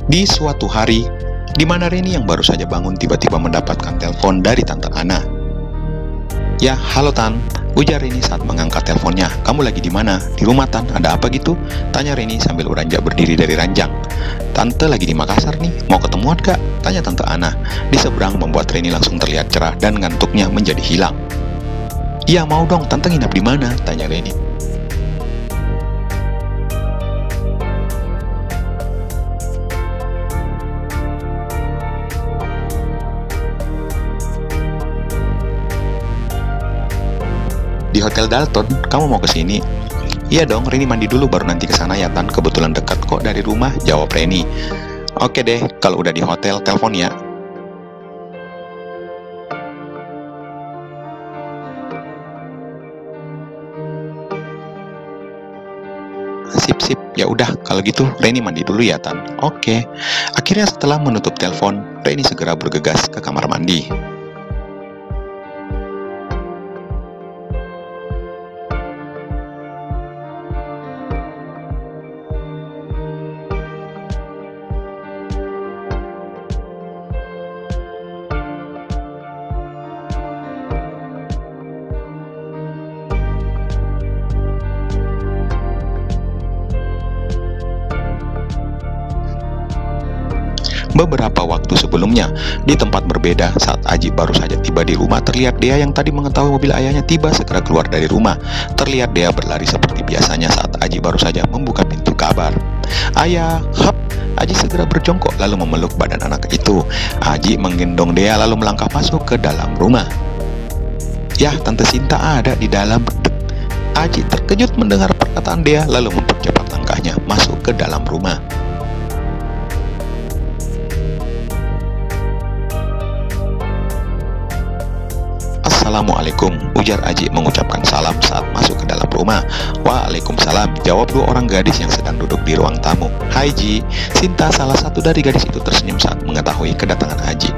Di suatu hari, di mana Reni yang baru saja bangun tiba-tiba mendapatkan telepon dari Tante Ana. "Ya, halo Tan," ujar Reni saat mengangkat teleponnya. "Kamu lagi di mana?" "Di rumah Tan, ada apa gitu?" tanya Reni sambil beranjak berdiri dari ranjang. "Tante lagi di Makassar nih, mau ketemuan gak?" tanya Tante Ana. Di seberang membuat Reni langsung terlihat cerah dan ngantuknya menjadi hilang. "Iya mau dong, Tante nginap di mana?" tanya Reni. "Di Hotel Dalton, kamu mau ke sini?" "Iya dong, Reni mandi dulu baru nanti ke sana ya Tan, kebetulan dekat kok dari rumah," jawab Reni. "Oke deh, kalau udah di hotel telepon ya." "Sip, ya udah kalau gitu Reni mandi dulu ya Tan." "Oke." Akhirnya setelah menutup telepon, Reni segera bergegas ke kamar mandi. Beberapa waktu sebelumnya, di tempat berbeda, saat Aji baru saja tiba di rumah, terlihat Dea yang tadi mengetahui mobil ayahnya tiba segera keluar dari rumah. Terlihat Dea berlari seperti biasanya saat Aji baru saja membuka pintu kabar. "Ayah!" Hap! Aji segera berjongkok lalu memeluk badan anak itu. Aji menggendong Dea lalu melangkah masuk ke dalam rumah. "Yah, Tante Sinta ada di dalam." Aji terkejut mendengar perkataan Dea lalu mempercepat langkahnya masuk ke dalam rumah. "Assalamualaikum," ujar Aji mengucapkan salam saat masuk ke dalam rumah. "Waalaikumsalam," jawab dua orang gadis yang sedang duduk di ruang tamu. "Hai Ji." Sinta, salah satu dari gadis itu, tersenyum saat mengetahui kedatangan Aji.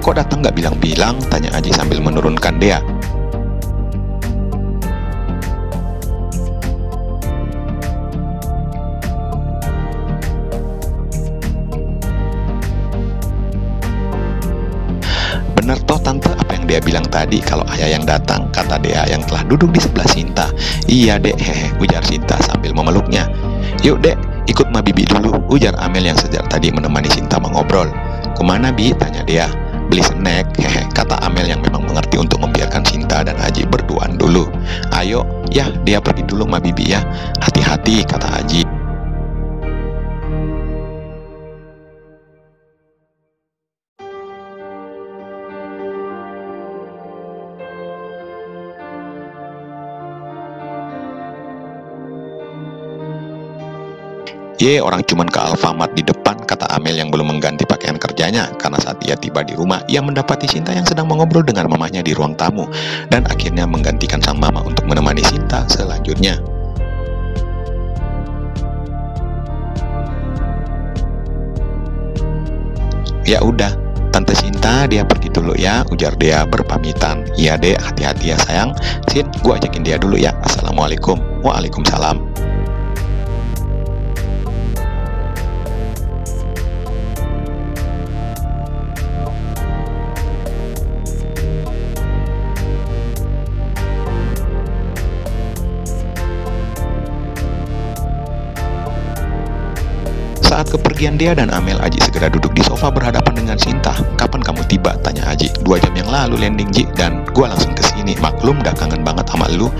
Kok datang nggak bilang-bilang?" tanya Aji sambil menurunkan Dea. "Bener toh Tante apa yang dia bilang tadi kalau ayah yang datang," kata Dea yang telah duduk di sebelah Sinta. "Iya Dek, hehe," ujar Sinta sambil memeluknya. "Yuk Dek, ikut Ma Bibi dulu," ujar Amel yang sejak tadi menemani Sinta mengobrol. "Kemana Bi?" tanya Dea. "Beli snack," hehe, kata Amel yang memang mengerti untuk membiarkan Sinta dan Aji berduaan dulu. "Ayo, ya Dea pergi dulu Ma Bibi ya." "Hati-hati," kata Aji. "Ye, orang cuman ke Alfamart di depan," kata Amel yang belum mengganti pakaian kerjanya, karena saat ia tiba di rumah, ia mendapati Sinta yang sedang mengobrol dengan mamanya di ruang tamu, dan akhirnya menggantikan sang mama untuk menemani Sinta selanjutnya. "Ya udah, Tante Sinta, dia pergi dulu ya," ujar Dea berpamitan. "Iya Dek, hati-hati ya sayang. Sin, gua ajakin dia dulu ya. Assalamualaikum." "Waalaikumsalam." Saat kepergian Dea dan Amel, Aji segera duduk di sofa berhadapan dengan Sinta. "Kapan kamu tiba?" tanya Aji. "2 jam yang lalu landing Ji, dan gua langsung kesini. Maklum dah kangen banget sama lu,"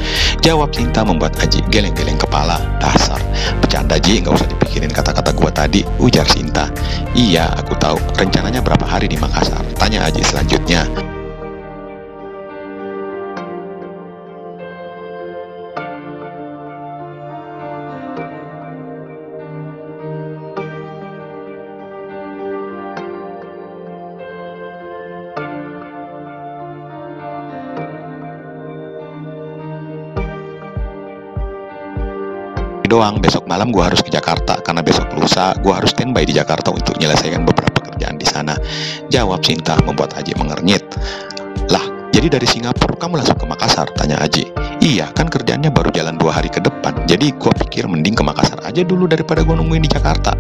jawab Sinta membuat Aji geleng-geleng kepala. "Dasar bercanda Ji, nggak usah dipikirin kata-kata gua tadi," ujar Sinta. "Iya, aku tahu. Rencananya berapa hari di Makassar?" tanya Aji selanjutnya. "Doang, besok malam gue harus ke Jakarta karena besok lusa gue harus standby di Jakarta untuk menyelesaikan beberapa kerjaan di sana," jawab Sinta membuat Aji mengernyit. "Lah, jadi dari Singapura kamu langsung ke Makassar?" tanya Aji. "Iya, kan kerjaannya baru jalan 2 hari ke depan, jadi gue pikir mending ke Makassar aja dulu daripada gue nungguin di Jakarta."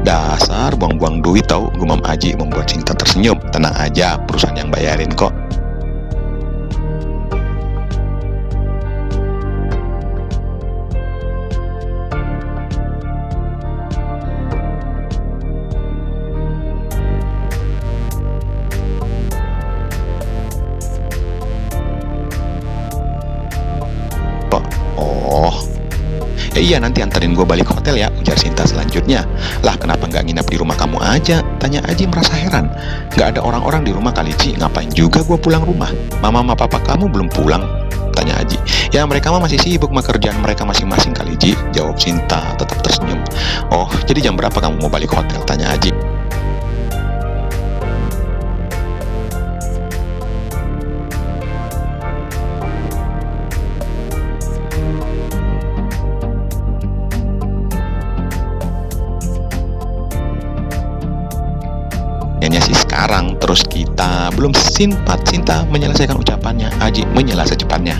Dasar buang-buang duit tahu, gumam Aji membuat Sinta tersenyum. Tenang aja, perusahaan yang bayarin kok. Oh, iya nanti anterin gue balik ke hotel ya, ujar Sinta selanjutnya. Lah kenapa nggak nginap di rumah kamu aja? Tanya Aji merasa heran. Nggak ada orang-orang di rumah kali Ci, ngapain juga gue pulang rumah? Mama sama papa kamu belum pulang? Tanya Aji. Ya mereka mah masih sibuk sama kerjaan mereka masing-masing kali Ji, jawab Sinta tetap tersenyum. Oh, jadi jam berapa kamu mau balik ke hotel? Tanya Aji. Nyanyi sih sekarang, terus kita belum simpat. Sinta menyelesaikan ucapannya, Aji menyela secepatnya.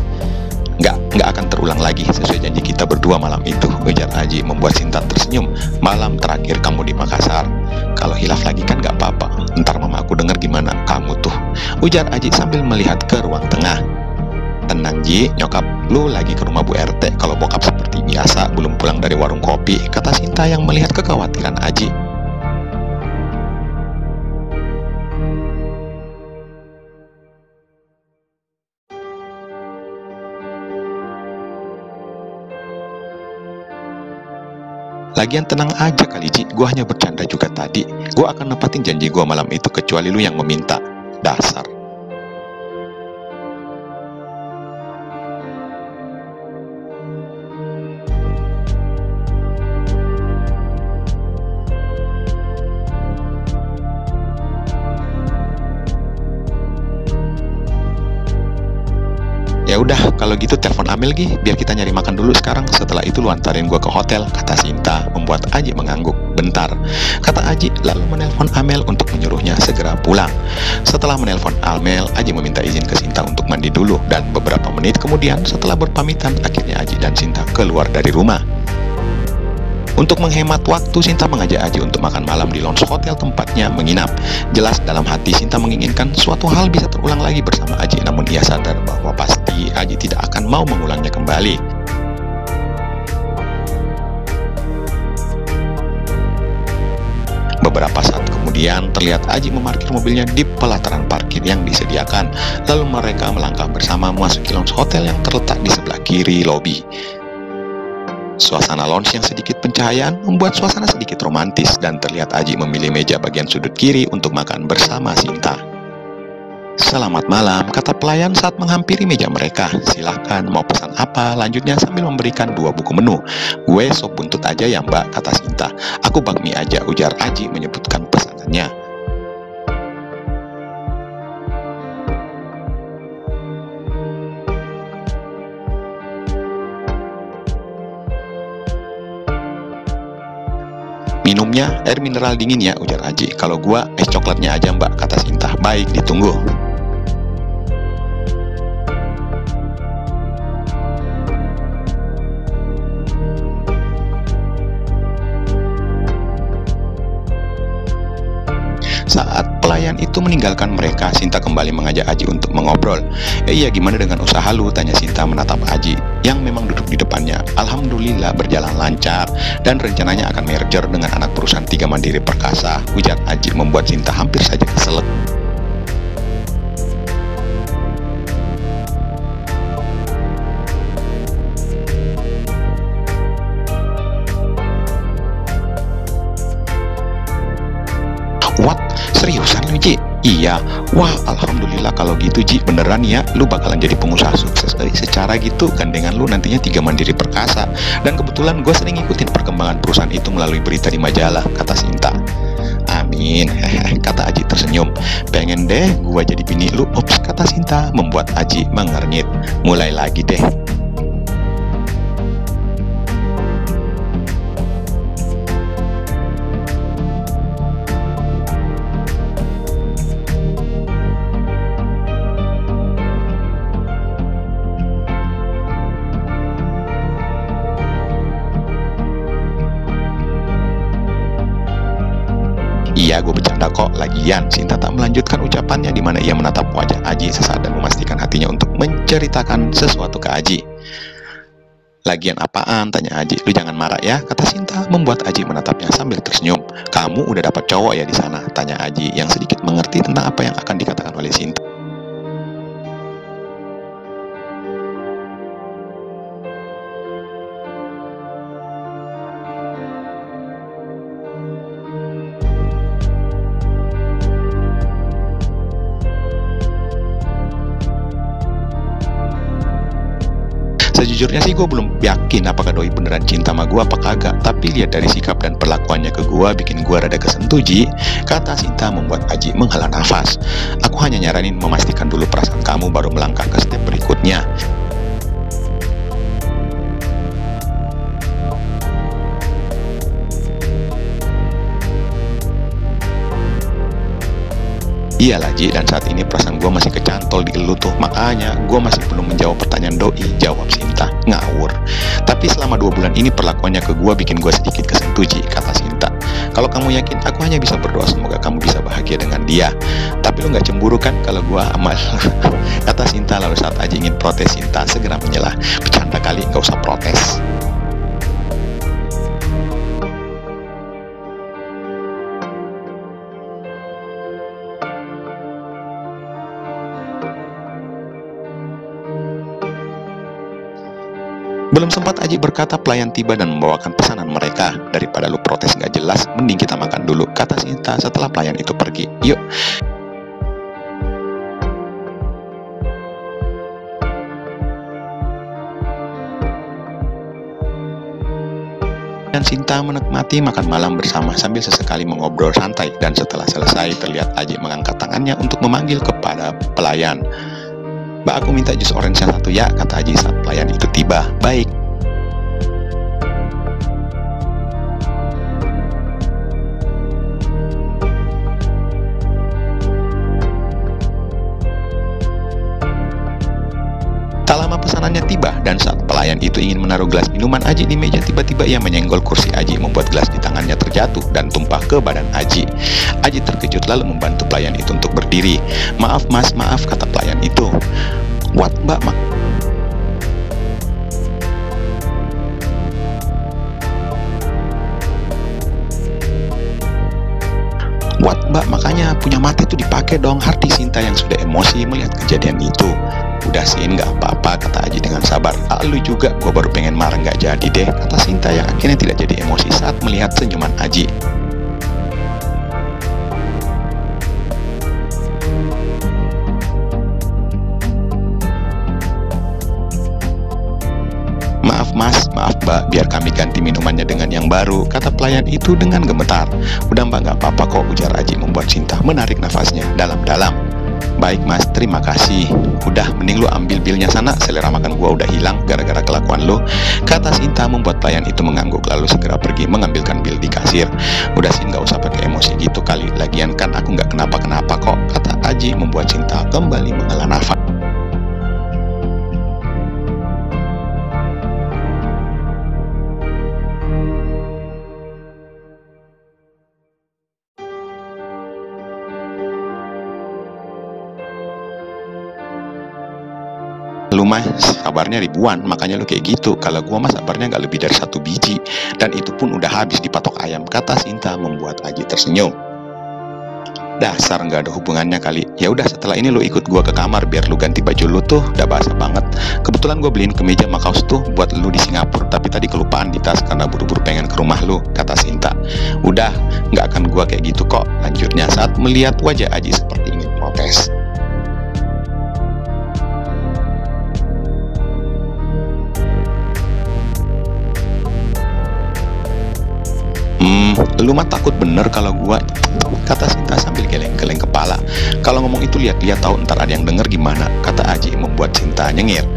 Nggak akan terulang lagi sesuai janji kita berdua malam itu, ujar Aji membuat Sinta tersenyum. Malam terakhir kamu di Makassar. Kalau hilaf lagi kan nggak apa-apa, ntar mama aku dengar gimana kamu tuh, ujar Aji sambil melihat ke ruang tengah. Tenang Ji, nyokap lu lagi ke rumah Bu RT. Kalau bokap seperti biasa belum pulang dari warung kopi, kata Sinta yang melihat kekhawatiran Aji. Lagian tenang aja kali Ji, gue hanya bercanda juga tadi. Gue akan nepatin janji gue malam itu kecuali lu yang meminta. Dasar. Ya udah, kalau gitu telepon Amel Gi, biar kita nyari makan dulu sekarang. Setelah itu lu antarin gua ke hotel, kata Sinta, membuat Aji mengangguk. Bentar, kata Aji, lalu menelpon Amel untuk menyuruhnya segera pulang. Setelah menelpon Amel, Aji meminta izin ke Sinta untuk mandi dulu, dan beberapa menit kemudian setelah berpamitan, akhirnya Aji dan Sinta keluar dari rumah. Untuk menghemat waktu, Sinta mengajak Aji untuk makan malam di lounge hotel tempatnya menginap. Jelas dalam hati Sinta menginginkan suatu hal bisa terulang lagi bersama Aji, namun ia sadar bahwa pasti Aji tidak akan mau mengulangnya kembali. Beberapa saat kemudian terlihat Aji memarkir mobilnya di pelataran parkir yang disediakan. Lalu mereka melangkah bersama memasuki lounge hotel yang terletak di sebelah kiri lobi. Suasana lounge yang sedikit pencahayaan membuat suasana sedikit romantis, dan terlihat Aji memilih meja bagian sudut kiri untuk makan bersama Sinta. Selamat malam, kata pelayan saat menghampiri meja mereka. Silahkan, mau pesan apa? Lanjutnya sambil memberikan 2 buku menu. Gue sop buntut aja ya mbak, kata Sinta. Aku bakmi aja, ujar Aji menyebutkan pesanannya. Minumnya air mineral dingin ya, ujar Aji. Kalau gua es coklatnya aja mbak, kata Sinta. Baik, ditunggu. Saat pelayan itu meninggalkan mereka, Sinta kembali mengajak Aji untuk mengobrol. Iya, gimana dengan usaha lu? Tanya Sinta menatap Aji yang memang duduk di depannya. Alhamdulillah berjalan lancar, dan rencananya akan merger dengan anak perusahaan 3 Mandiri Perkasa, ujar Aji membuat Sinta hampir saja keselak. What? Seriusan lu Ji? Iya. Wah, alhamdulillah kalau gitu Ji, beneran ya, lu bakalan jadi pengusaha sukses. Secara gitu gandengan lu nantinya 3 Mandiri Perkasa. Dan kebetulan gue sering ngikutin perkembangan perusahaan itu melalui berita di majalah, kata Sinta. Amin, kata Aji tersenyum. Pengen deh gue jadi bini lu, ops, kata Sinta, membuat Aji mengernyit. Mulai lagi deh. ada kok. Lagian Sinta tak melanjutkan ucapannya, di mana ia menatap wajah Aji sesaat dan memastikan hatinya untuk menceritakan sesuatu ke Aji. Lagian apaan? Tanya Aji. Lu jangan marah ya, kata Sinta, membuat Aji menatapnya sambil tersenyum. Kamu udah dapat cowok ya di sana? Tanya Aji yang sedikit mengerti tentang apa yang akan dikatakan oleh Sinta. Sejujurnya sih gue belum yakin apakah doi beneran cinta sama gue apa kagak. Tapi lihat dari sikap dan perlakuannya ke gue, bikin gue rada kesentuh, Ji, kata Sinta, membuat Aji menghela nafas. Aku hanya nyaranin memastikan dulu perasaan kamu baru melangkah ke step berikutnya. Iyalah Ji, dan saat ini perasaan gue masih kecantol di elu tuh. Makanya gue masih belum menjawab pertanyaan doi, jawab Sinta. Ngawur. Tapi selama 2 bulan ini perlakuannya ke gue bikin gue sedikit kesentuh, Ji, kata Sinta. Kalau kamu yakin, aku hanya bisa berdoa semoga kamu bisa bahagia dengan dia. Tapi lu gak cemburu kan kalau gue amal? Kata Sinta. Lalu saat Aji ingin protes, Sinta segera menyelah. Bercanda kali, gak usah protes. Belum sempat Aji berkata, pelayan tiba dan membawakan pesanan mereka. Daripada lu protes nggak jelas, mending kita makan dulu, kata Sinta setelah pelayan itu pergi. Yuk. Dan Sinta menikmati makan malam bersama sambil sesekali mengobrol santai. Dan setelah selesai, terlihat Aji mengangkat tangannya untuk memanggil kepada pelayan. Mbak, aku minta jus orange yang 1 ya, kata Aji saat pelayan itu tiba. Baik. Tak lama pesanannya tiba, dan saat pelayan itu ingin menaruh gelas minuman Aji di meja, tiba-tiba ia menyenggol kursi Aji, membuat gelas di tangannya terjatuh dan tumpah ke badan Aji. Aji terkejut lalu membantu pelayan itu untuk berdiri. Maaf mas, maaf, kata pelayan itu. What mbak, What mbak, makanya punya mata itu dipakai dong, hardi Sinta yang sudah emosi melihat kejadian itu. Udah Sin, nggak apa-apa, kata Aji dengan sabar. Lu juga, gue baru pengen marah nggak jadi deh, kata Sinta yang akhirnya tidak jadi emosi saat melihat senyuman Aji. Maaf mas, maaf mbak, biar kami ganti minumannya dengan yang baru, kata pelayan itu dengan gemetar. Udah mbak, nggak apa-apa kok, ujar Aji membuat Sinta menarik nafasnya dalam-dalam. Baik mas, terima kasih. Udah, mending lu ambil bilnya sana, selera makan gua udah hilang gara-gara kelakuan lu, kata Sinta membuat pelayan itu mengangguk lalu segera pergi mengambilkan bil di kasir. Udah Sin, nggak usah pakai emosi gitu kali, lagian kan aku nggak kenapa-kenapa kok, kata Aji membuat Sinta kembali menghela nafas. Lu mah sabarnya ribuan, makanya lu kayak gitu. Kalau gua mah sabarnya nggak lebih dari 1 biji, dan itu pun udah habis dipatok ayam, kata Sinta membuat Aji tersenyum. Dasar nggak ada hubungannya kali. Ya udah, setelah ini lu ikut gua ke kamar biar lu ganti baju lu tuh, udah basah banget. Kebetulan gua beliin kemeja sama kaos tuh buat lu di Singapura, tapi tadi kelupaan di tas karena buru-buru pengen ke rumah lu, kata Sinta. Udah, nggak akan gua kayak gitu kok, lanjutnya saat melihat wajah Aji seperti ingin protes. Lu mah takut bener kalau gua, kata Sinta sambil geleng-geleng kepala. Kalau ngomong itu lihat-lihat tahu ntar ada yang denger gimana, kata Aji membuat Sinta nyengir.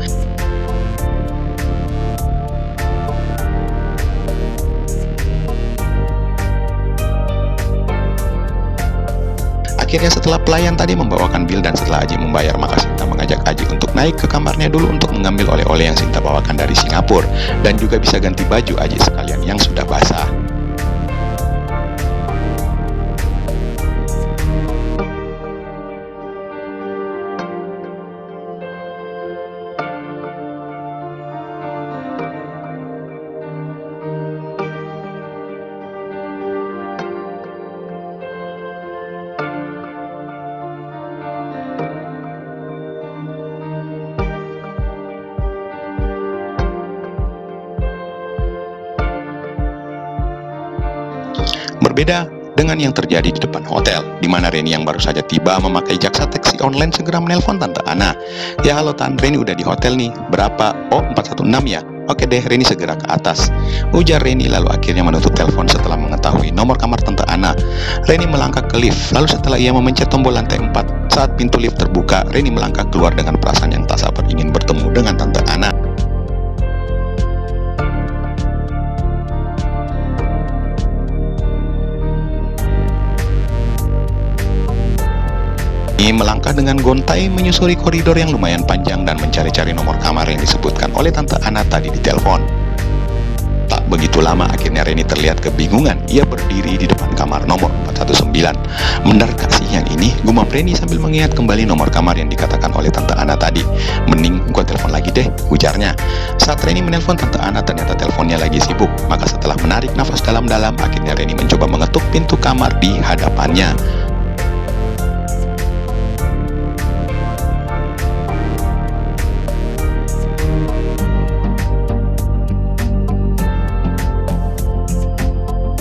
Akhirnya setelah pelayan tadi membawakan bil dan setelah Aji membayar, maka Sinta mengajak Aji untuk naik ke kamarnya dulu untuk mengambil oleh-oleh yang Sinta bawakan dari Singapura, dan juga bisa ganti baju Aji sekalian yang sudah basah. Berbeda dengan yang terjadi di depan hotel, di mana Reni yang baru saja tiba memakai jaksa taksi online segera menelpon Tante Ana. "Ya halo Tan, Reni udah di hotel nih. Berapa? Oh 416 ya? Oke deh, Reni segera ke atas," ujar Reni lalu akhirnya menutup telepon setelah mengetahui nomor kamar Tante Ana. Reni melangkah ke lift, lalu setelah ia memencet tombol lantai 4, saat pintu lift terbuka, Reni melangkah keluar dengan perasaan yang tak sabar ingin bertemu dengan Tante Ana. Melangkah dengan gontai menyusuri koridor yang lumayan panjang dan mencari-cari nomor kamar yang disebutkan oleh Tante Ana tadi di telepon. Tak begitu lama akhirnya Reni terlihat kebingungan. Ia berdiri di depan kamar nomor 419. "Benar kasih yang ini?" gumam Reni sambil mengingat kembali nomor kamar yang dikatakan oleh Tante Ana tadi. "Mending gua telepon lagi deh," ujarnya. Saat Reni menelpon Tante Ana ternyata teleponnya lagi sibuk. Maka setelah menarik nafas dalam-dalam akhirnya Reni mencoba mengetuk pintu kamar di hadapannya.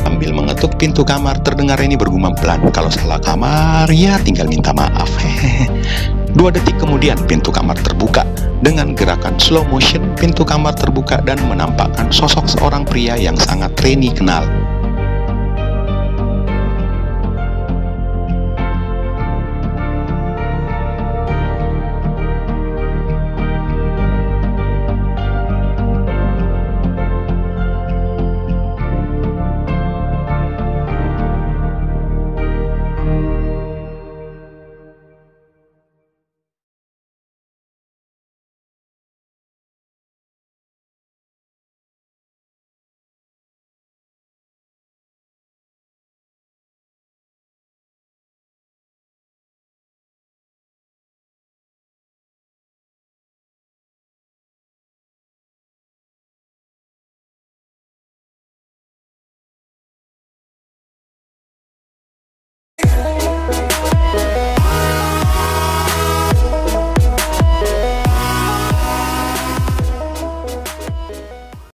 Sambil mengetuk pintu kamar, terdengar Reni bergumam pelan, "Kalau salah kamar, ya tinggal minta maaf." Hehehe. 2 detik kemudian, pintu kamar terbuka. Dengan gerakan slow motion, pintu kamar terbuka dan menampakkan sosok seorang pria yang sangat Reni kenal.